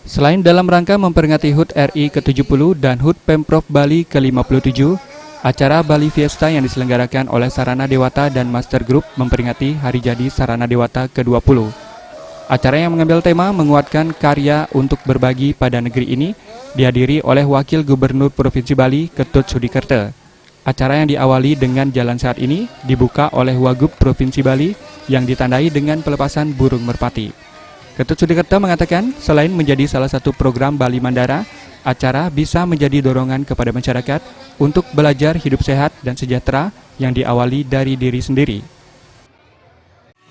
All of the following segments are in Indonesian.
Selain dalam rangka memperingati HUT RI ke-70 dan HUT Pemprov Bali ke-57, acara Bali Fiesta yang diselenggarakan oleh Sarana Dewata dan Master Group memperingati hari jadi Sarana Dewata ke-20. Acara yang mengambil tema menguatkan karya untuk berbagi pada negeri ini dihadiri oleh Wakil Gubernur Provinsi Bali, Ketut Sudikerta. Acara yang diawali dengan jalan sehat ini dibuka oleh Wagub Provinsi Bali yang ditandai dengan pelepasan burung merpati. Ketut Sudikerta mengatakan, selain menjadi salah satu program Bali Mandara, acara bisa menjadi dorongan kepada masyarakat untuk belajar hidup sehat dan sejahtera yang diawali dari diri sendiri.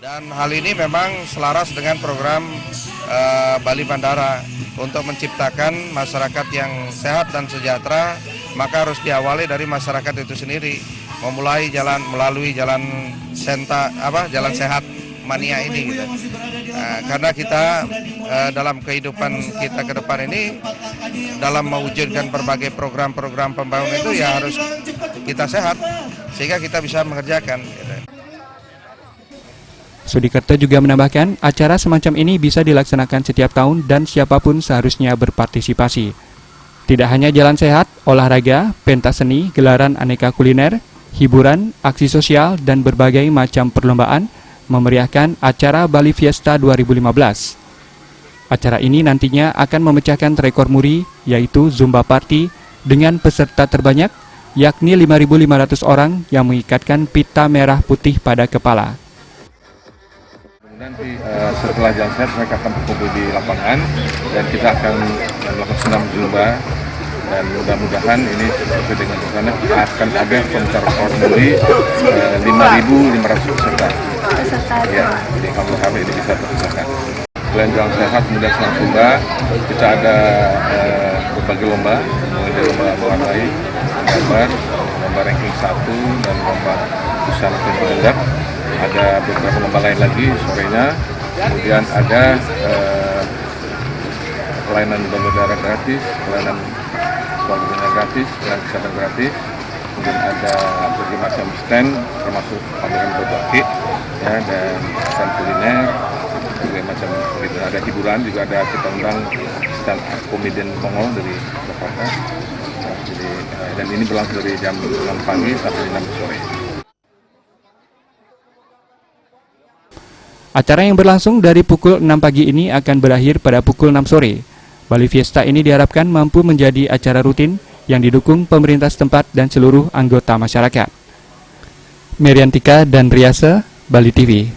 Dan hal ini memang selaras dengan program Bali Mandara untuk menciptakan masyarakat yang sehat dan sejahtera, maka harus diawali dari masyarakat itu sendiri, memulai melalui jalan sehat mania ini gitu. Karena kita dalam kehidupan kita ke depan ini dalam mewujudkan berbagai program-program pembangunan itu ya harus kita sehat sehingga kita bisa mengerjakan gitu. Sudikerta juga menambahkan, acara semacam ini bisa dilaksanakan setiap tahun dan siapapun seharusnya berpartisipasi. Tidak hanya jalan sehat, olahraga, pentas seni, gelaran aneka kuliner, hiburan, aksi sosial, dan berbagai macam perlombaan memeriahkan acara Bali Fiesta 2015. Acara ini nantinya akan memecahkan rekor muri, yaitu Zumba Party, dengan peserta terbanyak, yakni 5.500 orang yang mengikatkan pita merah putih pada kepala. Nanti setelah jalan sehat mereka akan berkumpul di lapangan dan kita akan melakukan senam Zumba, dan mudah-mudahan ini sesuai dengan rencana akan ada pencar formuli 5.500 peserta. Ya, jadi kalau kami ini bisa terpisahkan. Selain jalan sehat, kemudian senam Zumba, kita ada berbagai lomba, mulai dari lomba mewarnai, gambar, lomba ranking 1 dan lomba busana pengendap. Ada beberapa lomba lain lagi sorenya, kemudian ada pelayanan donor darah gratis, pelayanan swab gratis, pelayanan kesehatan gratis, kemudian ada berbagai macam stand termasuk pameran berbagai ya, dan stand kuliner, berbagai macam ada hiburan juga, ada kita undang stand komedian Mongol dari Jakarta. Dan ini berlangsung dari jam 6 pagi sampai 6 sore. Acara yang berlangsung dari pukul 6 pagi ini akan berakhir pada pukul 6 sore. Bali Fiesta ini diharapkan mampu menjadi acara rutin yang didukung pemerintah setempat dan seluruh anggota masyarakat. Meriantika dan Riasa, Bali TV.